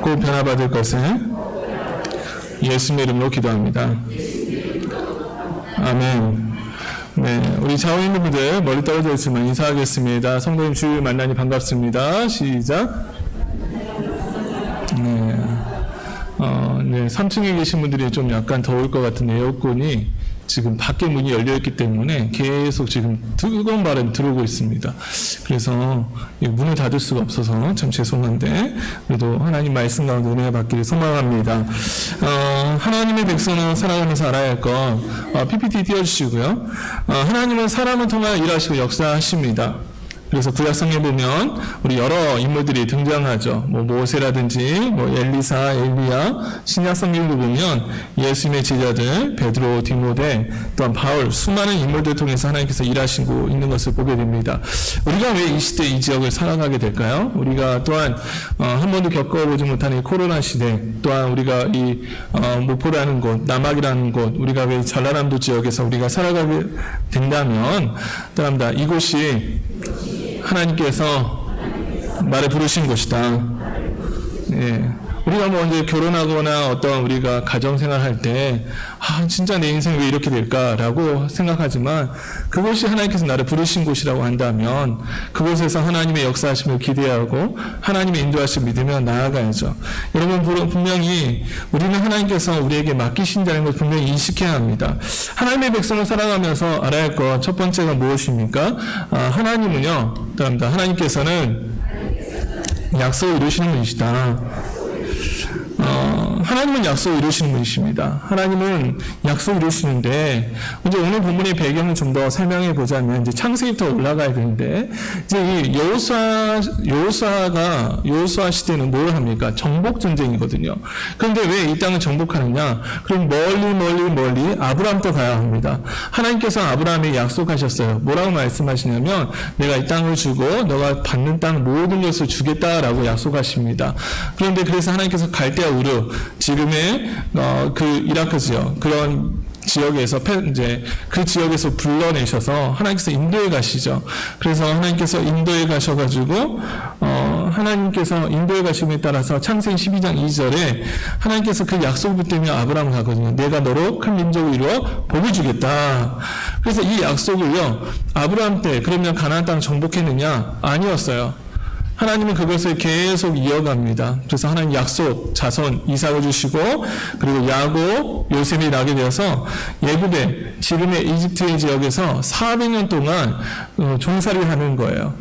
곧 변화받을 것을 예수님의 이름으로 기도합니다. 아멘. 네, 우리 좌우에 있는 분들 멀리 떨어져 있지만 인사하겠습니다. 성도님 주일 만나니 반갑습니다. 시작. 네, 3층에 계신 분들이 좀 약간 더울 것 같은 에어컨이 지금 밖에 문이 열려있기 때문에 계속 지금 뜨거운 바람이 들어오고 있습니다. 그래서 문을 닫을 수가 없어서 참 죄송한데 그래도 하나님 말씀 가운데 은혜가 받기를 소망합니다. 하나님의 백성은 살아가면서 알아야 할 것 PPT 띄워주시고요. 하나님은 사람을 통하여 일하시고 역사하십니다. 그래서 구약성에 보면 우리 여러 인물들이 등장하죠. 모세라든지 엘리사, 엘리야, 신약성경도 보면 예수님의 제자들 베드로, 디모데, 또한 바울 수많은 인물들 통해서 하나님께서 일하시고 있는 것을 보게 됩니다. 우리가 왜 이 시대 이 지역을 살아가게 될까요? 우리가 또한 한 번도 겪어보지 못한 이 코로나 시대, 또한 우리가 이 목포라는 곳, 남학이라는 곳, 우리가 왜 전라남도 지역에서 우리가 살아가게 된다면 따릅니다. 이곳이 하나님께서 말을 부르신 곳이다. 예. 우리가 이제 결혼하거나 어떤 우리가 가정생활 할 때, 진짜 내 인생 왜 이렇게 될까라고 생각하지만, 그것이 하나님께서 나를 부르신 곳이라고 한다면, 그곳에서 하나님의 역사하심을 기대하고, 하나님의 인도하심을 믿으며 나아가야죠. 여러분, 분명히 우리는 하나님께서 우리에게 맡기신다는 것을 분명히 인식해야 합니다. 하나님의 백성을 살아가면서 알아야 할 것, 첫 번째가 무엇입니까? 하나님은요, 하나님께서는 약속을 이루시는 분이시다. 하나님은 약속을 이루시는 분이십니다. 하나님은 약속을 이루시는데, 이제 오늘 본문의 배경을 좀 더 설명해 보자면, 이제 창세기부터 올라가야 되는데, 이제 이 여호수아 시대는 뭘 합니까? 정복 전쟁이거든요. 그런데 왜 이 땅을 정복하느냐? 그럼 멀리 아브라함도 가야 합니다. 하나님께서 아브라함에게 약속하셨어요. 뭐라고 말씀하시냐면, 내가 이 땅을 주고, 너가 받는 땅 모든 것을 주겠다라고 약속하십니다. 그런데 그래서 하나님께서 갈대아 우르, 지금의 그 이라크 지역, 그런 지역에서 이제 그 지역에서 불러내셔서 하나님께서 인도에 가시죠. 그래서 하나님께서 인도에 가셔가지고 하나님께서 인도에 가심에 따라서 창세기 12장 2절에 하나님께서 그 약속을 붙들며 아브라함을 가거든요. 내가 너로 큰 민족을 이루어 복을 주겠다. 그래서 이 약속을요, 아브라함 때 그러면 가나안 땅 정복했느냐? 아니었어요. 하나님은 그것을 계속 이어갑니다. 그래서 하나님 약속, 자손, 이삭을 주시고, 그리고 야곱, 요셉이 나게 되어서 예굽에, 지금의 이집트의 지역에서 400년 동안 종살이를 하는 거예요.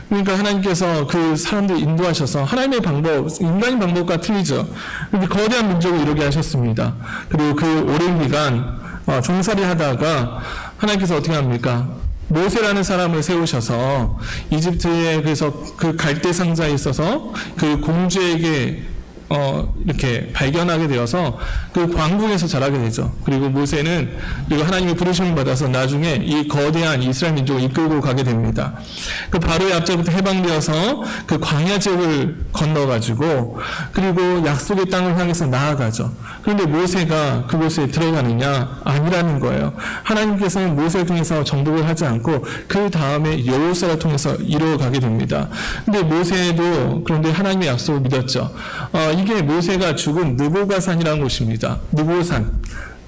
그러니까 하나님께서 그 사람들 인도하셔서 하나님의 방법, 인간의 방법과 틀리죠. 그런데 거대한 민족을 이루게 하셨습니다. 그리고 그 오랜 기간 종살이 하다가 하나님께서 어떻게 합니까? 모세라는 사람을 세우셔서 이집트에 그래서 그 갈대 상자에 있어서 그 공주에게 이렇게 발견하게 되어서 그 왕궁에서 자라게 되죠. 그리고 모세는 그리고 하나님의 부르심을 받아서 나중에 이 거대한 이스라엘 민족을 이끌고 가게 됩니다. 그 바로의 앞자부터 해방되어서 그 광야 지역을 건너가지고 그리고 약속의 땅을 향해서 나아가죠. 그런데 모세가 그곳에 들어가느냐? 아니라는 거예요. 하나님께서는 모세를 통해서 정복을 하지 않고 그 다음에 여호수아를 통해서 이루어가게 됩니다. 근데 모세도 그런데 하나님의 약속을 믿었죠. 이게 모세가 죽은 느보가산이라는 곳입니다.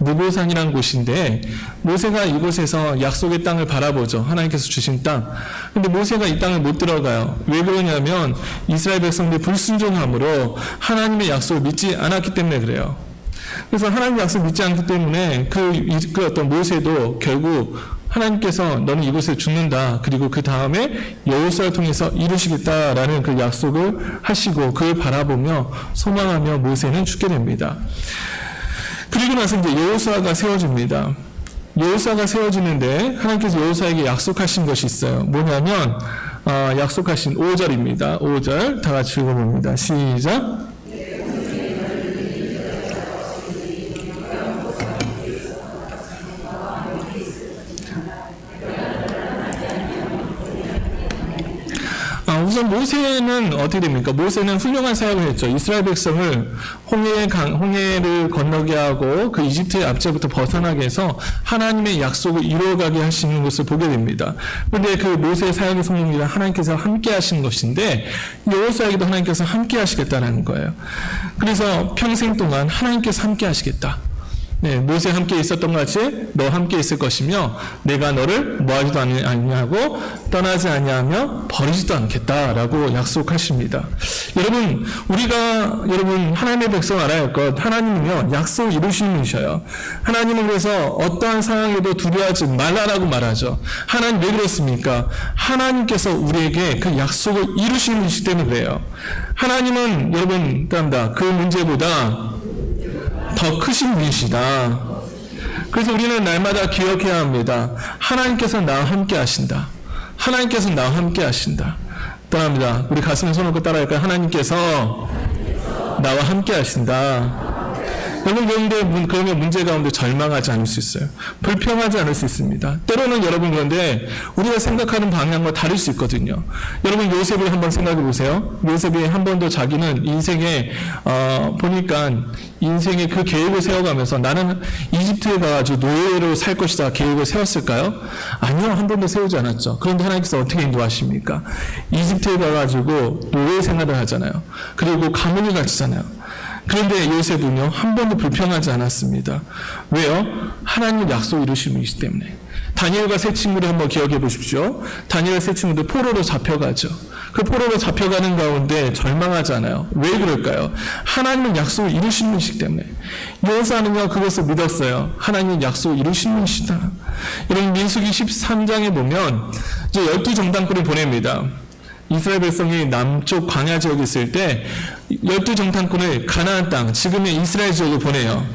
느보산이라는 곳인데 모세가 이곳에서 약속의 땅을 바라보죠. 하나님께서 주신 땅. 근데 모세가 이 땅을 못 들어가요. 왜 그러냐면 이스라엘 백성들이 불순종함으로 하나님의 약속을 믿지 않았기 때문에 그래요. 그래서 하나님의 약속을 믿지 않기 때문에 그 어떤 모세도 결국 하나님께서 너는 이곳에 죽는다. 그리고 그 다음에 여호수아를 통해서 이루시겠다라는 그 약속을 하시고 그걸 바라보며 소망하며 모세는 죽게 됩니다. 그리고 나서 이제 여호수아가 세워집니다. 여호수아가 세워지는데 하나님께서 여호수아에게 약속하신 것이 있어요. 뭐냐면 약속하신 5절입니다. 5절 다 같이 읽어봅니다. 시작. 그래서 모세는 어떻게 됩니까? 모세는 훌륭한 사역을 했죠. 이스라엘 백성을 홍해를 건너게 하고 그 이집트의 압제부터 벗어나게 해서 하나님의 약속을 이루어가게 하시는 것을 보게 됩니다. 그런데 그 모세의 사역의 성공이란 하나님께서 함께 하신 것인데 여호수아에게도 하나님께서 함께 하시겠다는 거예요. 그래서 평생 동안 하나님께서 함께 하시겠다. 네, 모세 함께 있었던 것 같이 너 함께 있을 것이며 내가 너를 모하지도 아니하고 떠나지 아니하며 버리지도 않겠다라고 약속하십니다. 여러분 하나님의 백성 알아야 할 것, 하나님은요 약속을 이루시는 분이셔요. 하나님은 그래서 어떠한 상황에도 두려워하지 말라라고 말하죠. 하나님 왜 그렇습니까? 하나님께서 우리에게 그 약속을 이루시는 분이시기 때문에 그래요. 하나님은 여러분 그 문제보다 더 크신 분이시다. 그래서 우리는 날마다 기억해야 합니다. 하나님께서 나와 함께 하신다. 하나님께서 나와 함께 하신다. 따라합니다. 우리 가슴에 손 얹고 따라할까요? 하나님께서 나와 함께 하신다. 여러분 그러면 문제 가운데 절망하지 않을 수 있어요. 불평하지 않을 수 있습니다. 때로는 여러분 그런데 우리가 생각하는 방향과 다를 수 있거든요. 여러분 요셉을 한번 생각해 보세요. 요셉이 한 번도 자기는 인생에 보니까 인생의 그 계획을 세워가면서 나는 이집트에 가가지고 노예로 살 것이다 계획을 세웠을까요? 아니요, 한 번도 세우지 않았죠. 그런데 하나님께서 어떻게 인도하십니까? 이집트에 가가지고 노예 생활을 하잖아요. 그리고 가문을 가지잖아요. 그런데 요셉은요 한 번도 불평하지 않았습니다. 왜요? 하나님의 약속 이루신 분이기 때문에. 다니엘과 세 친구를 한번 기억해 보십시오. 다니엘 세 친구들 포로로 잡혀가죠. 그 포로로 잡혀가는 가운데 절망하지 않아요. 왜 그럴까요? 하나님은 약속을 이루신 분이시기 때문에. 여호수아는요 그것을 믿었어요. 하나님은 약속을 이루신 분이시다. 여러분 민수기 13장에 보면 이제 12정탐꾼을 보냅니다. 이스라엘 백성이 남쪽 광야 지역에 있을 때 12정탐꾼을 가나안 땅, 지금의 이스라엘 지역으로 보내요.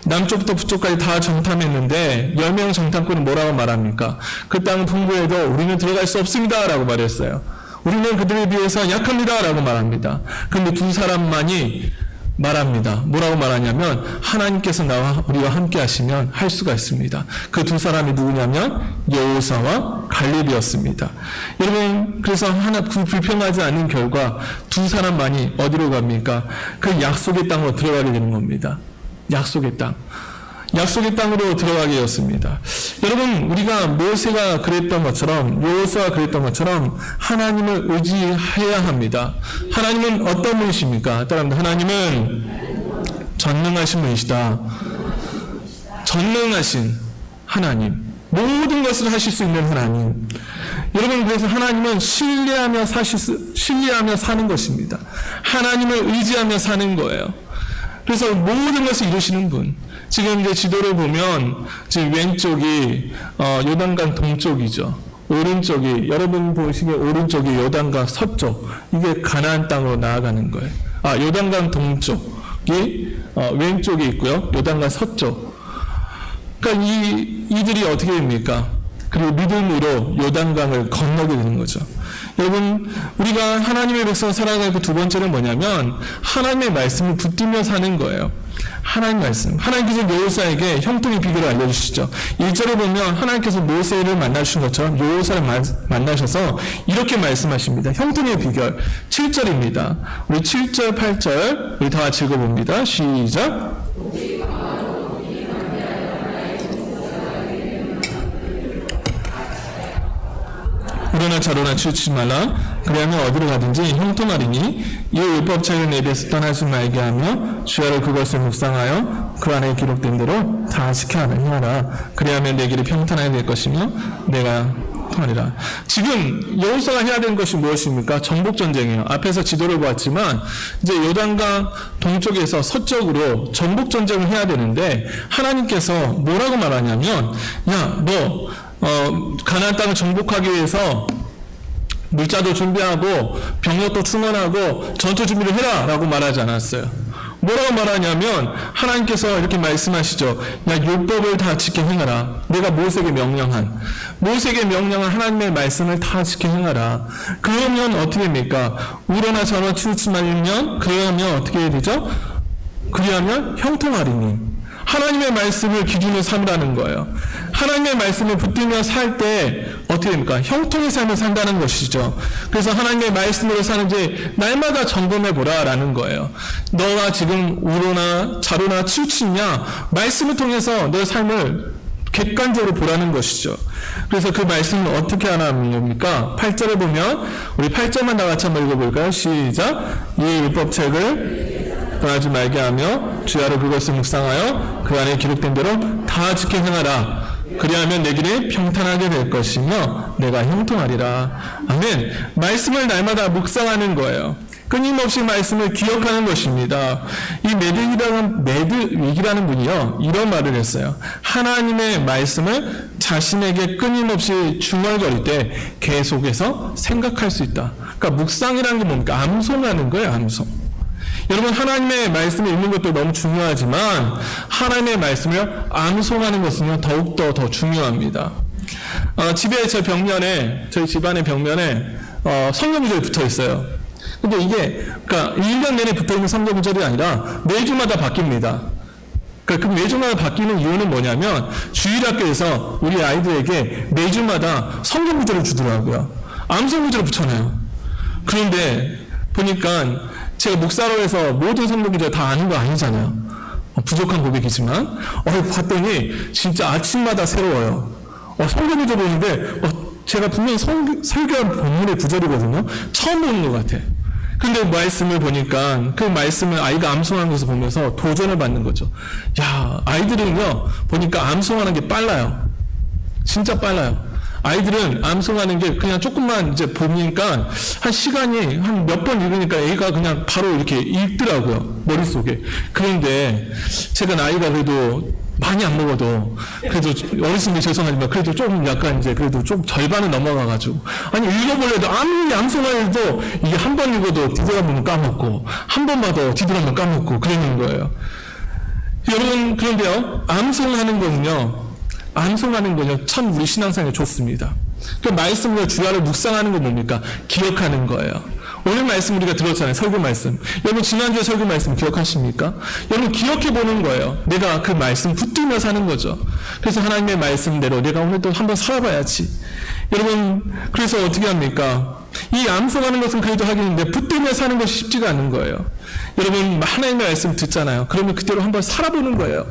남쪽부터 북쪽까지 다 정탐했는데 10명 정탐꾼은 뭐라고 말합니까? 그 땅은 풍부해도 우리는 들어갈 수 없습니다 라고 말했어요. 우리는 그들에 비해서 약합니다 라고 말합니다. 그런데 두 사람만이 말합니다. 뭐라고 말하냐면 하나님께서 나와 우리와 함께 하시면 할 수가 있습니다. 그 두 사람이 누구냐면 여호수아와 갈렙이었습니다. 여러분 그래서 불평하지 않는 결과 두 사람만이 어디로 갑니까? 그 약속의 땅으로 들어가게 되는 겁니다. 약속의 땅. 약속의 땅으로 들어가게 되었습니다. 여러분 우리가 모세가 그랬던 것처럼 여호수아가 그랬던 것처럼 하나님을 의지해야 합니다. 하나님은 어떤 분이십니까? 따라합니다. 하나님은 전능하신 분이시다. 전능하신 하나님, 모든 것을 하실 수 있는 하나님. 여러분 그래서 하나님은 신뢰하며 사는 것입니다. 하나님을 의지하며 사는 거예요. 그래서 모든 것을 이루시는 분. 지금 이제 지도를 보면 지금 왼쪽이 요단강 동쪽이죠. 오른쪽이 여러분 보시기에 오른쪽이 요단강 서쪽. 이게 가나안 땅으로 나아가는 거예요. 요단강 동쪽이 왼쪽에 있고요. 요단강 서쪽. 그러니까 이들이 어떻게 됩니까? 그리고 믿음으로 요단강을 건너게 되는 거죠. 여러분 우리가 하나님의 백성 살아갈 그 두 번째는 뭐냐면 하나님의 말씀을 붙들며 사는 거예요. 하나님 말씀. 하나님께서 여호수아에게 형통의 비결을 알려주시죠. 1절에 보면 하나님께서 모세를 만나주신 것처럼 여호수아를 만나셔서 이렇게 말씀하십니다. 형통의 비결 7절입니다. 우리 7절 8절 우리 다 같이 읽어봅니다. 시작. 우러나 차로나 치우치지 말라. 그리하면 어디로 가든지 형통하리니 이 율법책을 내 입에서 떠나지 말게 하며 주야로 그것을 묵상하여 그 안에 기록된 대로 다 지켜하느니라. 그리하면 내 길이 평탄하게 될 것이며 내가 통하리라. 지금 여호수아가 해야 되는 것이 무엇입니까? 정복 전쟁이에요. 앞에서 지도를 보았지만 이제 요단강 동쪽에서 서쪽으로 정복 전쟁을 해야 되는데 하나님께서 뭐라고 말하냐면 야, 너 가나안 땅을 정복하기 위해서 물자도 준비하고 병력도 충원하고 전투 준비를 해라 라고 말하지 않았어요. 뭐라고 말하냐면 하나님께서 이렇게 말씀하시죠. 야, 율법을 다 지켜 행하라. 내가 모세에게 명령한 하나님의 말씀을 다 지켜 행하라. 그러면 어떻게 됩니까? 우러나 저러나 치우치 말면 그러면 어떻게 해야 되죠? 그리하면 형통하리니. 하나님의 말씀을 기준으로 삼으라는 거예요. 하나님의 말씀을 붙들며 살 때 어떻게 됩니까? 형통의 삶을 산다는 것이죠. 그래서 하나님의 말씀으로 사는지 날마다 점검해보라라는 거예요. 너가 지금 우로나 자로나 치우치냐? 말씀을 통해서 너의 삶을 객관적으로 보라는 것이죠. 그래서 그 말씀을 어떻게 하라는 겁니까? 8절에 보면 우리 8절만 다 같이 한번 읽어볼까요? 시작. 이 율법책을 떠나지 말게 하며 주야로 그것을 묵상하여 그 안에 기록된 대로 다 지켜 행하라. 그리하면 내 길이 평탄하게 될 것이며 내가 형통하리라. 아멘. 말씀을 날마다 묵상하는 거예요. 끊임없이 말씀을 기억하는 것입니다. 이 매드윅이라는 분이요, 이런 말을 했어요. 하나님의 말씀을 자신에게 끊임없이 중얼거릴 때 계속해서 생각할 수 있다. 그러니까 묵상이라는 게 뭡니까? 암송하는 거예요, 암송. 여러분, 하나님의 말씀을 읽는 것도 너무 중요하지만 하나님의 말씀을 암송하는 것은 더욱더 더 중요합니다. 집에 저희 집안의 벽면에 성경 구절이 붙어 있어요. 근데 이게 그러니까 1년 내내 붙어있는 성경 구절이 아니라 매주마다 바뀝니다. 그러니까 그 매주마다 바뀌는 이유는 뭐냐면 주일학교에서 우리 아이들에게 매주마다 성경 구절을 주더라고요. 암송 구절을 붙여놔요. 그런데 보니까 제가 목사로 해서 모든 성경 구절 다 아는 거 아니잖아요. 부족한 고백이지만 봤더니 진짜 아침마다 새로워요. 성경 구절 보는데 제가 분명히 설교한 본문의 구절이거든요. 처음 보는 것 같아. 근데 말씀을 보니까 그 말씀을 아이가 암송하는 것을 보면서 도전을 받는 거죠. 야, 아이들은요 보니까 암송하는 게 빨라요. 진짜 빨라요. 아이들은 암송하는 게 그냥 조금만 이제 보니까 한 시간이 한 몇 번 읽으니까 애가 그냥 바로 이렇게 읽더라고요, 머릿속에. 그런데 제가 나이가 그래도 많이 안 먹어도 그래도 어르신들 죄송하지만 그래도 좀 약간 이제 그래도 좀 절반은 넘어가가지고 아니 읽어보려도 아무리 암송해도 이게 한 번 읽어도 뒤돌아보면 까먹고 한 번 봐도 뒤돌아보면 까먹고 그러는 거예요. 여러분, 그런데요 암송하는 거는요 참 우리 신앙생활에 좋습니다. 그 말씀을 주야를 묵상하는 건 뭡니까? 기억하는 거예요. 오늘 말씀 우리가 들었잖아요. 설교 말씀. 여러분 지난주에 설교 말씀 기억하십니까? 여러분 기억해 보는 거예요. 내가 그 말씀 붙들며 사는 거죠. 그래서 하나님의 말씀대로 내가 오늘도 한번 살아봐야지. 여러분 그래서 어떻게 합니까? 이 암송하는 것은 그래도 하겠는데 붙들며 사는 것이 쉽지가 않은 거예요. 여러분 하나님의 말씀 듣잖아요. 그러면 그대로 한번 살아보는 거예요.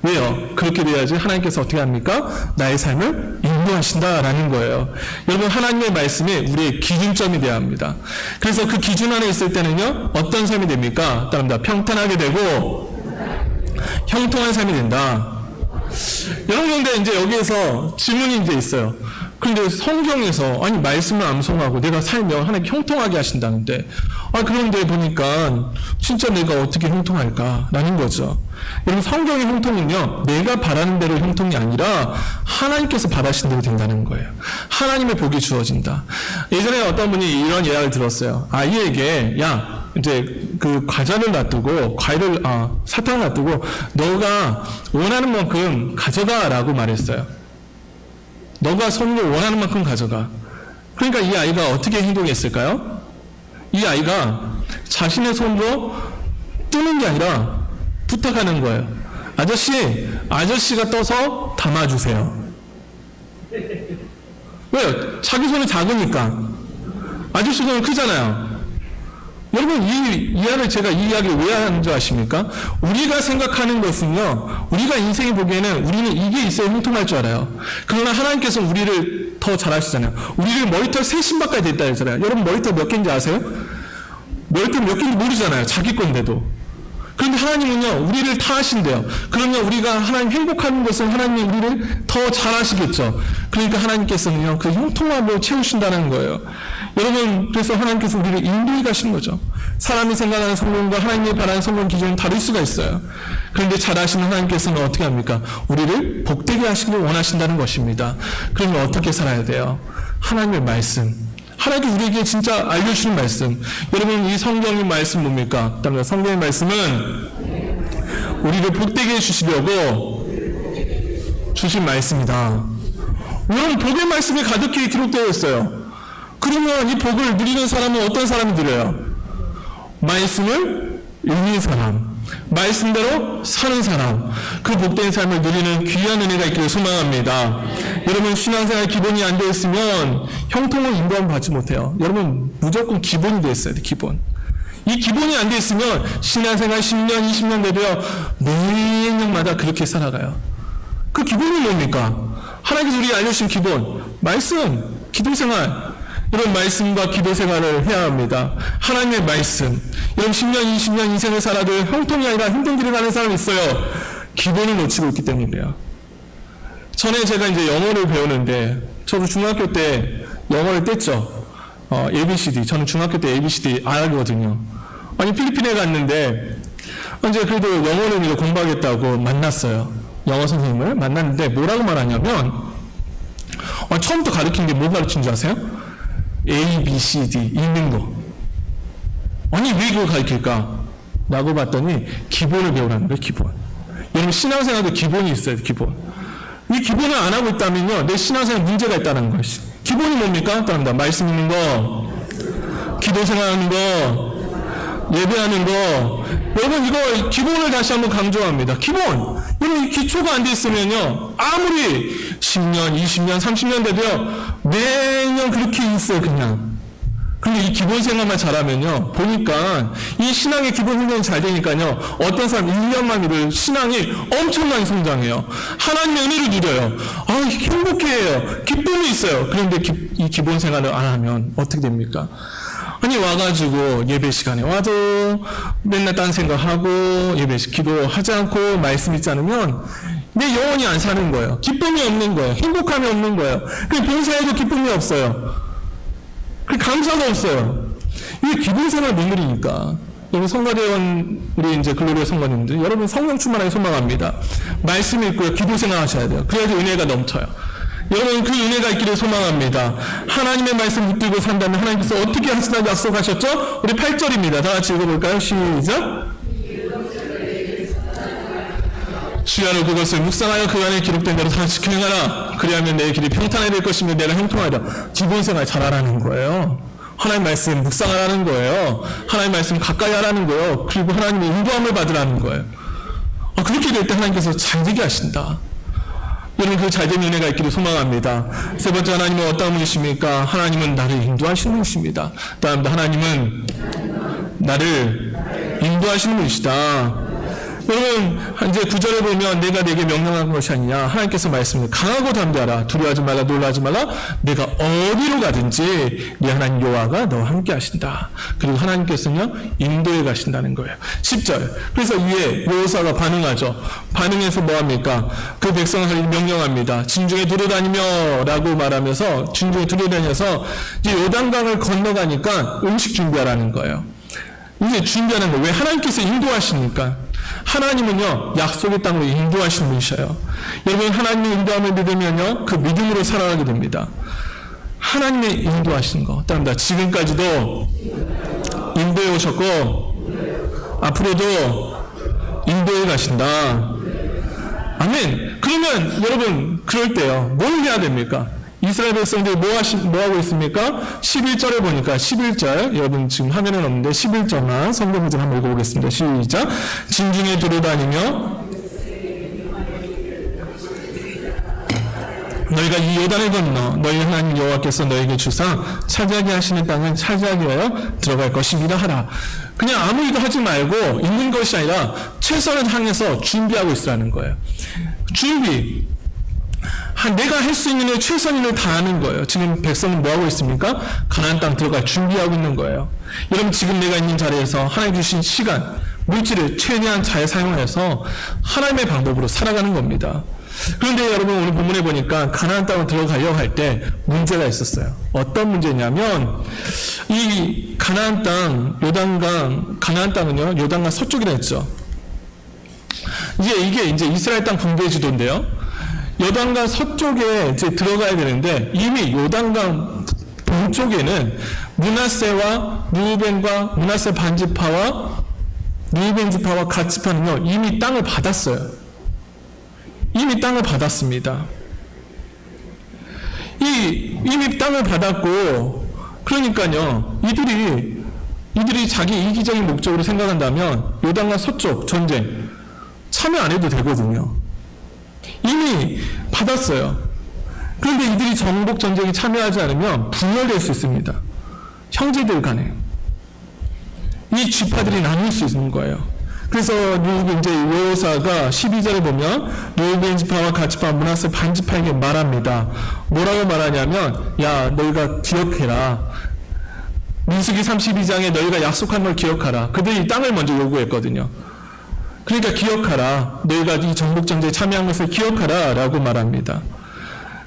왜요? 그렇게 돼야지 하나님께서 어떻게 합니까? 나의 삶을 인도하신다라는 거예요. 여러분 하나님의 말씀이 우리의 기준점이 되어야 합니다. 그래서 그 기준 안에 있을 때는요 어떤 삶이 됩니까? 따릅니다. 평탄하게 되고 형통한 삶이 된다. 여러분 근데 이제 여기에서 질문이 이제 있어요. 그런데 성경에서 아니 말씀을 암송하고 내가 살면 하나님 형통하게 하신다는데 그런데 보니까 진짜 내가 어떻게 형통할까라는 거죠. 여러분 성경의 형통은요 내가 바라는 대로 형통이 아니라 하나님께서 바라신 대로 된다는 거예요. 하나님의 복이 주어진다. 예전에 어떤 분이 이런 예약을 들었어요. 아이에게 야 이제 그 과자를 놔두고 사탕을 놔두고 너가 원하는 만큼 가져가라고 말했어요. 너가 손으로 원하는 만큼 가져가. 그러니까 이 아이가 어떻게 행동했을까요? 이 아이가 자신의 손으로 뜨는 게 아니라 부탁하는 거예요. 아저씨가 떠서 담아주세요. 왜요? 자기 손이 작으니까. 아저씨 손이 크잖아요. 여러분 이 이야기를 왜 하는 줄 아십니까? 우리가 생각하는 것은요 우리가 인생에 보기에는 우리는 이게 있어야 형통할 줄 알아요. 그러나 하나님께서 우리를 더 잘하시잖아요. 우리를 머리털 3신박까지 됐다 했잖아요. 여러분 머리털 몇 개인지 아세요? 머리털 몇 개인지 모르잖아요. 자기 건데도. 그런데 하나님은요 우리를 다 하신대요. 그러면 우리가 하나님 행복하는 것은 하나님이 우리를 더 잘하시겠죠. 그러니까 하나님께서는요 그 형통함으로 채우신다는 거예요. 여러분 그래서 하나님께서 우리를 인도해 가시는 거죠. 사람이 생각하는 성공과 하나님이 바라는 성공 기준은 다를 수가 있어요. 그런데 잘하시는 하나님께서는 어떻게 합니까? 우리를 복되게 하시길 원하신다는 것입니다. 그러면 어떻게 살아야 돼요? 하나님의 말씀, 하나님이 우리에게 진짜 알려주시는 말씀. 여러분 이 성경의 말씀 뭡니까? 성경의 말씀은 우리를 복되게 해주시려고 주신 말씀이다. 여러분 복의 말씀이 가득히 기록되어 있어요. 그러면 이 복을 누리는 사람은 어떤 사람이 누려요? 말씀을 읽는 사람, 말씀대로 사는 사람, 그 복된 삶을 누리는 귀한 은혜가 있기를 소망합니다. 여러분, 신앙생활 기본이 안 되어 있으면 형통을 인도함 받지 못해요. 여러분, 무조건 기본이 되어 있어야 돼, 기본. 이 기본이 안 되어 있으면 신앙생활 10년, 20년 돼도요, 매년마다 그렇게 살아가요. 그 기본이 뭡니까? 하나님께서 우리에게 알려주신 기본, 말씀, 기도생활. 이런 말씀과 기도생활을 해야 합니다. 하나님의 말씀. 여러분 10년, 20년 인생을 살아도 형통이 아니라 힘든 길을 가는 사람이 있어요. 기본을 놓치고 있기 때문이에요. 전에 제가 이제 영어를 배우는데, 저도 중학교 때 영어를 뗐죠. ABCD. 저는 중학교 때 ABCD 알거든요. 아니, 필리핀에 갔는데, 이제 그래도 영어를 공부하겠다고 만났어요. 영어 선생님을 만났는데, 뭐라고 말하냐면, 처음부터 가르친 게 뭐 가르친 줄 아세요? A, B, C, D 읽는 거. 아니, 왜 그걸 가르칠까? 라고 봤더니 기본을 배우라는 거예요. 기본. 여러분, 신앙생활도 기본이 있어요. 기본. 이 기본을 안 하고 있다면요, 내 신앙생활에 문제가 있다는 거예요. 기본이 뭡니까? 따릅니다. 말씀 읽는 거, 기도생활하는 거, 예배하는 거. 여러분, 이거 기본을 다시 한번 강조합니다. 기본. 여러분, 이 기초가 안 돼 있으면요, 아무리 10년, 20년, 30년 돼도요, 매년 그렇게 있어요, 그냥. 근데 이 기본 생활만 잘하면요, 보니까 이 신앙의 기본 훈련이 잘 되니까요, 어떤 사람 1년만 이를 신앙이 엄청나게 성장해요. 하나님의 은혜를 누려요. 행복해해요. 기쁨이 있어요. 그런데 이 기본 생활을 안 하면 어떻게 됩니까? 아니, 와가지고 예배 시간에 와도 맨날 딴 생각하고 예배 기도하지 않고 말씀 읽지 않으면 내 영혼이 안 사는 거예요. 기쁨이 없는 거예요. 행복함이 없는 거예요. 그 봉사에도 기쁨이 없어요. 그 감사도 없어요. 이게 기본 생활 못 누리니까. 여러분, 성가대원, 우리 이제 글로리아 성가님들, 여러분 성령 충만하게 소망합니다. 말씀 읽고요, 기도 생활 하셔야 돼요. 그래야지 은혜가 넘쳐요. 여러분, 그 은혜가 있기를 소망합니다. 하나님의 말씀 붙들고 산다면 하나님께서 어떻게 하시다고 약속하셨죠? 우리 8절입니다. 다 같이 읽어볼까요? 시작. 주야로 그것을 묵상하여 그 안에 기록된 대로 다 지켜 행하라. 그리하면 내 길이 평탄하게 될 것이며 내가 형통하리라. 기본생활 잘하라는 거예요. 하나님 말씀 묵상하라는 거예요. 하나님 말씀 가까이 하라는 거예요. 그리고 하나님의 인도함을 받으라는 거예요. 그렇게 될 때 하나님께서 잘되게 하신다. 여러분, 그 잘된 은혜가 있기를 소망합니다. 세 번째, 하나님은 어떤 분이십니까? 하나님은 나를 인도하시는 분이십니다. 다음, 하나님은 나를 인도하시는 분이시다. 여러분, 이제 9절에 보면 내가 내게 명령한 것이 아니냐, 하나님께서 말씀을 강하고 담대하라. 두려워하지 말라, 놀라지 말라. 내가 어디로 가든지 네 하나님 여호와가 너와 함께 하신다. 그리고 하나님께서는요, 인도해 가신다는 거예요. 10절. 그래서 이에 여호사가 반응하죠. 반응해서 뭐합니까? 그 백성을 명령합니다. 진중에 두루다니며 라고 말하면서, 진중에 두루다녀서 이제 요단강을 건너가니까 음식 준비하라는 거예요. 이제 준비하는 거예요. 왜? 하나님께서 인도하시니까. 하나님은요, 약속의 땅으로 인도하시는 분이셔요. 여러분, 하나님의 인도함을 믿으면요, 그 믿음으로 살아가게 됩니다. 하나님의 인도하시는 거. 따릅니다. 지금까지도 인도해 오셨고, 앞으로도 인도해 가신다. 아멘. 그러면 여러분, 그럴 때요, 뭘 해야 됩니까? 이스라엘 백성들이 뭐 하고 있습니까? 11절에 보니까, 11절, 여러분 지금 화면에 없는데 11절만 성경 문제 한번 읽어보겠습니다. 시작. 진중에 두루다니며 너희가 이 요단을 건너 너희 하나님 여호와께서 너희에게 주사 차지하게 하시는 땅은 차지하게 하여 들어갈 것입니다 하라. 그냥 아무 일도 하지 말고 있는 것이 아니라 최선을 향해서 준비하고 있으라는 거예요. 준비. 내가 할 수 있는 일 최선을 다하는 거예요. 지금 백성은 뭐하고 있습니까? 가나안 땅 들어갈 준비하고 있는 거예요. 여러분, 지금 내가 있는 자리에서 하나님 주신 시간, 물질을 최대한 잘 사용해서 하나님의 방법으로 살아가는 겁니다. 그런데 여러분, 오늘 본문에 보니까 가나안 땅을 들어가려고 할 때 문제가 있었어요. 어떤 문제냐면, 이 가나안 땅, 요단강, 가나안 땅은요, 요단강 서쪽이라 했죠. 이게 이제 이스라엘 땅 분배 지도인데요. 요단강 서쪽에 이제 들어가야 되는데, 이미 요단강 동쪽에는 므낫세와 르우벤과 므낫세 반지파와 르우벤 지파와 갓 지파는요, 이미 땅을 받았어요. 이미 땅을 받았습니다. 이미 땅을 받았고, 그러니까요, 이들이 이들이 자기 이기적인 목적으로 생각한다면 요단강 서쪽 전쟁 참여 안 해도 되거든요. 이미 받았어요. 그런데 이들이 정복 전쟁에 참여하지 않으면 분열될 수 있습니다. 형제들 간에 이 쥐파들이 나눌 수 있는 거예요. 그래서 이제 여호사가 12절에 보면 르우벤 지파와 갓 지파 므낫세 반 지파에게 말합니다. 뭐라고 말하냐면 야 너희가 기억해라. 민수기 32장에 너희가 약속한 걸 기억하라. 그들이 땅을 먼저 요구했거든요. 그러니까 기억하라. 너희가 이 정복전쟁에 참여한 것을 기억하라 라고 말합니다.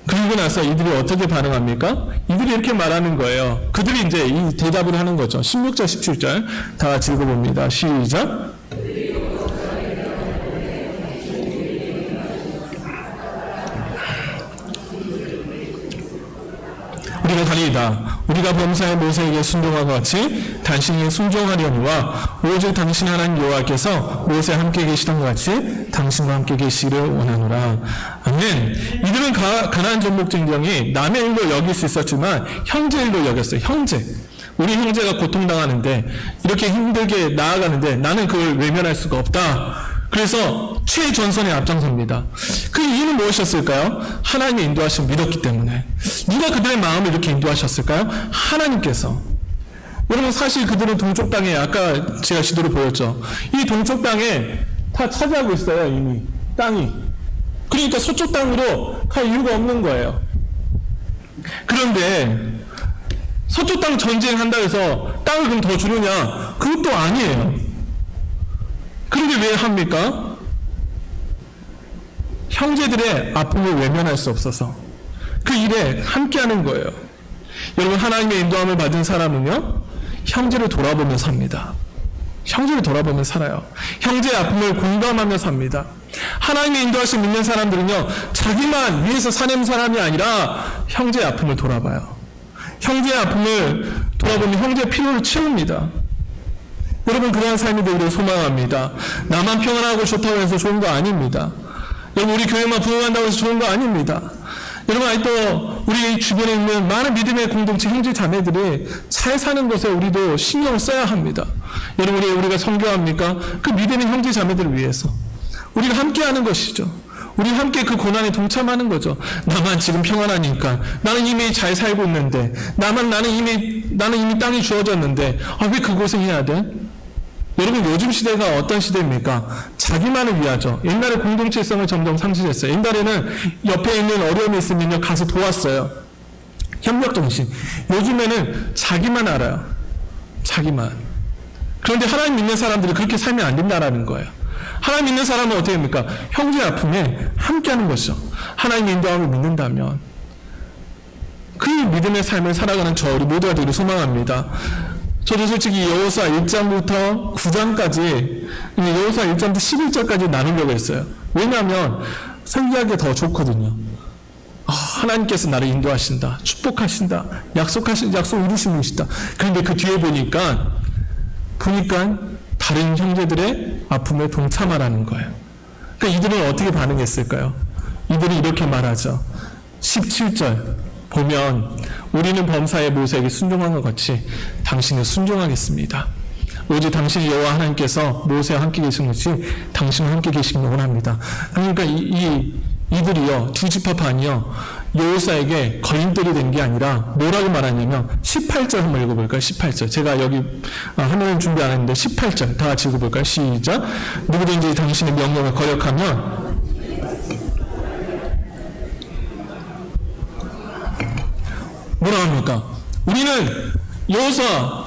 그리고 나서 이들이 어떻게 반응합니까? 이들이 이렇게 말하는 거예요. 그들이 이제 이 대답을 하는 거죠. 16절 17절 다 같이 읽어봅니다. 시작. 우리가 다니이다. 우리가 범사의 모세에게 순종한 것 같이 당신이 순종하려니와 오직 당신 하나님 여호와께서 모세와 함께 계시던 것 같이 당신과 함께 계시기를 원하노라. 아멘. 이들은 가나안 정복 전쟁이 남의 일로 여길 수 있었지만 형제 일로 여겼어요. 형제. 우리 형제가 고통당하는데 이렇게 힘들게 나아가는데 나는 그걸 외면할 수가 없다. 그래서 최전선에 앞장섭니다. 그 이유는 무엇이었을까요? 하나님의 인도하심을 믿었기 때문에. 누가 그들의 마음을 이렇게 인도하셨을까요? 하나님께서. 여러분 사실 그들은 동쪽 땅에 아까 제가 지도로 보였죠. 이 동쪽 땅에 다 차지하고 있어요. 이미 땅이. 그러니까 서쪽 땅으로 갈 이유가 없는 거예요. 그런데 서쪽 땅 전쟁한다 해서 땅을 그럼 더 주느냐? 그것도 아니에요. 그런데 왜 합니까? 형제들의 아픔을 외면할 수 없어서 그 일에 함께하는 거예요. 여러분 하나님의 인도함을 받은 사람은요 형제를 돌아보며 삽니다. 형제를 돌아보며 살아요. 형제의 아픔을 공감하며 삽니다. 하나님의 인도하심 믿는 사람들은요 자기만 위해서 사는 사람이 아니라 형제의 아픔을 돌아봐요. 형제의 아픔을 돌아보면 형제의 필요를 채웁니다. 여러분 그러한 삶이 되기를 소망합니다. 나만 평안하고 좋다고 해서 좋은 거 아닙니다. 여러분 우리 교회만 부흥한다고 해서 좋은 거 아닙니다. 여러분 아직도 우리 주변에 있는 많은 믿음의 공동체 형제 자매들이 잘 사는 것에 우리도 신경을 써야 합니다. 여러분 우리가 선교합니까? 그 믿음의 형제 자매들을 위해서 우리가 함께하는 것이죠. 우리 함께 그 고난에 동참하는 거죠. 나만 지금 평안하니까 나는 이미 잘 살고 있는데 나는 이미 땅이 주어졌는데 왜 그곳에 해야 돼? 여러분 요즘 시대가 어떤 시대입니까? 자기만을 위하죠. 옛날에 공동체성을 점점 상실했어요. 옛날에는 옆에 있는 어려움이 있으면 가서 도왔어요. 협력정신. 요즘에는 자기만 알아요. 자기만. 그런데 하나님 믿는 사람들이 그렇게 살면 안 된다라는 거예요. 하나님 믿는 사람은 어떻게 됩니까? 형제 아픔에 함께하는 것이죠. 하나님의 인도함을 믿는다면 그 믿음의 삶을 살아가는 저 우리 모두가 되기를 소망합니다. 저도 솔직히 여호수아 1장부터 9장까지 여호수아 1장부터 11절까지 나누려고 했어요. 왜냐하면 설교하기가 더 좋거든요. 하나님께서 나를 인도하신다. 축복하신다. 약속 이루시는 것이다. 그런데 그 뒤에 보니까 다른 형제들의 아픔에 동참하라는 거예요. 그러니까 이들은 어떻게 반응했을까요? 이들이 이렇게 말하죠. 17절 보면 우리는 범사의 모세에게 순종한 것 같이 당신을 순종하겠습니다. 오직 당신의 여호와 하나님께서 모세와 함께 계신 것이 당신과 함께 계시기를 원합니다. 그러니까 이들이요 두 지파반이요 여호사에게 걸림돌이 된 게 아니라 뭐라고 말하냐면 18절 한번 읽어볼까요? 18절 제가 여기 화면을 준비 안 했는데 18절 다 같이 읽어볼까요? 시작. 누구든지 당신의 명령을 거역하면 뭐라 합니까? 우리는 여호사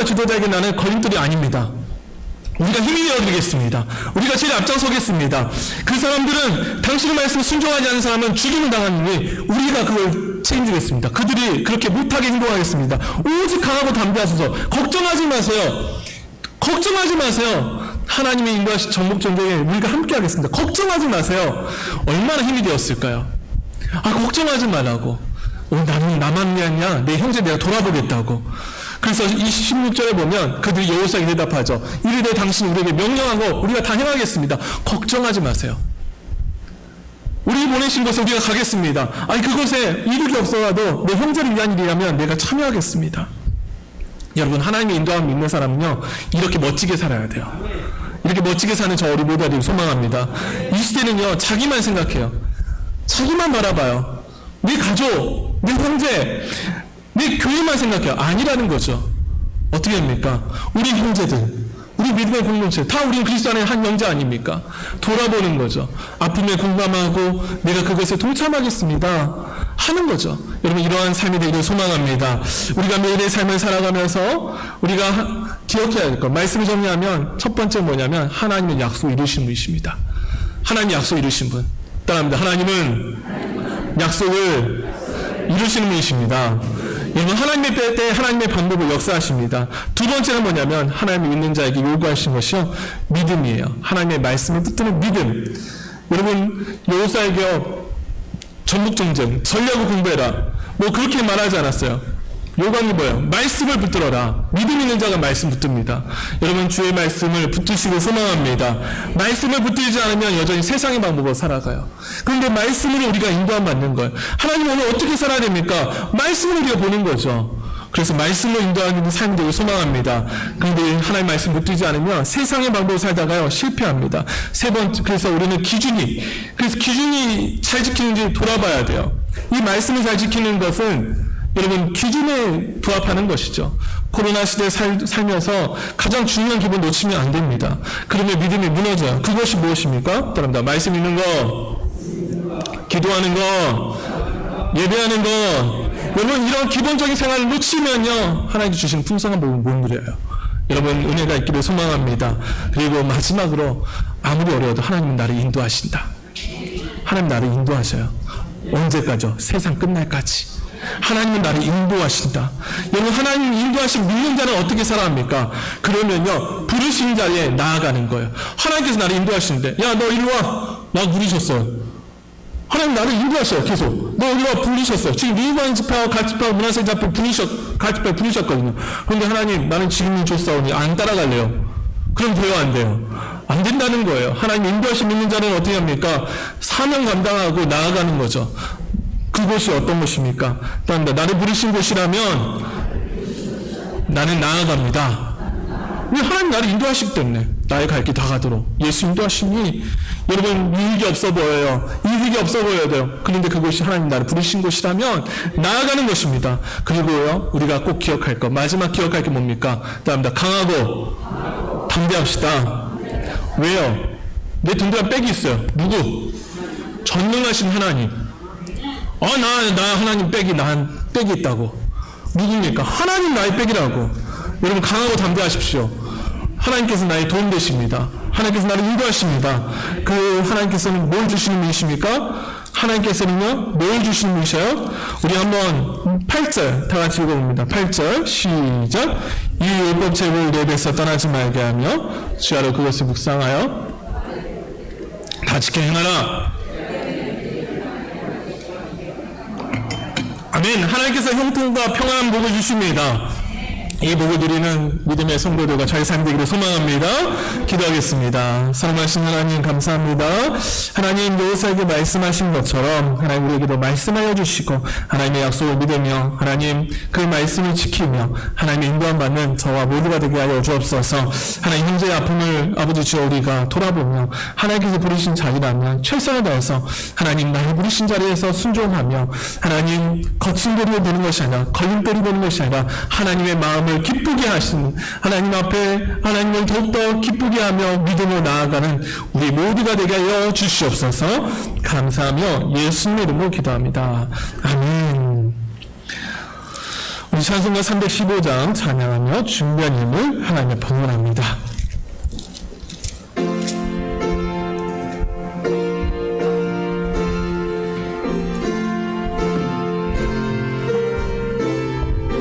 지도자에게 나는 걸림돌이 아닙니다. 우리가 힘이 되어드리겠습니다. 우리가 제일 앞장서겠습니다. 그 사람들은 당신의 말씀을 순종하지 않는 사람은 죽임을 당하느니 우리가 그걸 책임지겠습니다. 그들이 그렇게 못하게 행동하겠습니다. 오직 강하고 담대하소서. 걱정하지 마세요. 하나님의 인도하신 정복전쟁에 우리가 함께 하겠습니다. 걱정하지 마세요. 얼마나 힘이 되었을까요? 걱정하지 말라고. 나는 나만 위하냐? 내 형제 내가 돌아보겠다고. 그래서 16절에 보면 그들이 여호수아에게 대답하죠. 이르되 당신이 우리에게 명령하고 우리가 다 행하겠습니다. 걱정하지 마세요. 우리 보내신 곳에 우리가 가겠습니다. 그곳에 이득이 없어도 내 형제를 위한 일이라면 내가 참여하겠습니다. 여러분, 하나님의 인도함을 믿는 사람은요, 이렇게 멋지게 살아야 돼요. 이렇게 멋지게 사는 저 우리 모두가 되길 소망합니다. 이 시대는요, 자기만 생각해요. 자기만 바라봐요. 내 가족, 내 형제, 내 교회만 생각해요. 아니라는 거죠. 어떻게 합니까? 우리 형제들, 우리 믿음의 공동체, 다 우리는 그리스도 안에 한 형제 아닙니까? 돌아보는 거죠. 아픔에 공감하고 내가 그것에 동참하겠습니다 하는 거죠. 여러분, 이러한 삶이 되기를 소망합니다. 우리가 매일의 삶을 살아가면서 우리가 기억해야 될 것, 말씀을 정리하면 첫 번째 뭐냐면 하나님은 약속 이루신 분이십니다. 하나님 약속 이루신 분. 따라합니다. 하나님은 약속을 이루시는 분이십니다. 여러분, 하나님의 때 하나님의 방법을 역사하십니다. 두 번째는 뭐냐면 하나님이 믿는 자에게 요구하신 것이요, 믿음이에요. 하나님의 말씀을 붙드는 믿음. 여러분, 여호수아에게 전국전쟁, 전략을 공부해라, 뭐 그렇게 말하지 않았어요. 요구하는 게 뭐예요? 말씀을 붙들어라. 믿음 있는 자가 말씀 붙듭니다. 여러분, 주의 말씀을 붙드시고 소망합니다. 말씀을 붙들지 않으면 여전히 세상의 방법으로 살아가요. 그런데 말씀으로 우리가 인도함 받는 거예요. 하나님 오늘 어떻게 살아야 됩니까? 말씀을 우리가 보는 거죠. 그래서 말씀으로 인도하는 삶이 되길 소망합니다. 그런데 하나님 말씀 붙들지 않으면 세상의 방법으로 살다가요, 실패합니다. 세 번째, 그래서 우리는 그래서 기준이 잘 지키는지 돌아봐야 돼요. 이 말씀을 잘 지키는 것은 여러분, 기준에 부합하는 것이죠. 코로나 시대에 살면서 가장 중요한 기본 놓치면 안 됩니다. 그러면 믿음이 무너져요. 그것이 무엇입니까? 따라합니다. 말씀 읽는 거, 기도하는 거, 예배하는 거. 여러분, 이런 기본적인 생활을 놓치면요, 하나님께 주신 풍성한 복을 못 누려요. 여러분, 은혜가 있기를 소망합니다. 그리고 마지막으로, 아무리 어려워도 하나님은 나를 인도하신다. 하나님 나를 인도하셔요. 언제까지요? 세상 끝날까지. 하나님은 나를 인도하신다. 여러분, 하나님 인도하신 믿는 자는 어떻게 살아갑니까? 그러면요, 부르신 자리에 나아가는 거예요. 하나님께서 나를 인도하시는데, 야, 너 이리 와. 나 부르셨어요. 하나님 나를 인도하셔요. 계속. 너 이리 와, 부르셨어요. 지금 리바인 집회와 가집회와 문화생 집회 가집회 부르셨거든요. 그런데 하나님, 나는 지금이 좋사오니 안 따라갈래요. 그럼 돼요, 안 돼요? 안 된다는 거예요. 하나님 인도하신 믿는 자는 어떻게 합니까? 사명 감당하고 나아가는 거죠. 그곳이 어떤 곳입니까? 나를 부르신 곳이라면 나는 나아갑니다. 왜? 하나님 나를 인도하시기 때문에 나의 갈 길 다 가도록 예수 인도하시니 여러분, 이익이 없어 보여요. 이익이 없어 보여야 돼요. 그런데 그곳이 하나님 나를 부르신 곳이라면 나아가는 것입니다. 그리고요, 우리가 꼭 기억할 것, 마지막 기억할 게 뭡니까? 따라합니다. 강하고 담대합시다. 왜요? 내 든든한 백이 있어요. 누구? 전능하신 하나님. 나 하나님 백이 있다고. 누굽니까? 하나님 나의 백이라고. 여러분, 강하고 담대하십시오. 하나님께서 나의 도움 되십니다. 하나님께서 나를 인도하십니다. 그 하나님께서는 뭘 주시는 분이십니까? 하나님께서는요, 뭘 주시는 분이셔요? 우리 한번 8절 다 같이 읽어봅니다. 8절 시작. 이 율법책을 내 입에서 떠나지 말게 하며 주야로 그것을 묵상하여 다 지켜 행하라. 아멘. 하나님께서 형통과 평안한 복을 주십니다. 이 복을 누리는 믿음의 성도들과 잘 살기를 소망합니다. 기도하겠습니다. 사랑하신 하나님, 감사합니다. 하나님, 여호수아에게 말씀하신 것처럼 하나님 우리에게도 말씀하여 주시고 하나님의 약속을 믿으며 하나님 그 말씀을 지키며 하나님의 인도함 받는 저와 모두가 되게 하여 주옵소서. 하나님, 형제의 아픔을 아버지 주여 우리가 돌아보며 하나님께서 부르신 자리라면 최선을 다해서 하나님 나를 부르신 자리에서 순종하며 하나님 거친 도리에 되는 것이 아니라 걸림돌이 되는 것이 아니라 하나님의 마음을 기쁘게 하시는 하나님 앞에 하나님을 더욱더 기쁘게 하며 믿음으로 나아가는 우리 모두가 되게 하여 주시옵소서. 감사하며 예수님의 이름으로 기도합니다. 아멘. 우리 찬송가 315장 찬양하며 준비한 힘을 하나님의 번원합니다.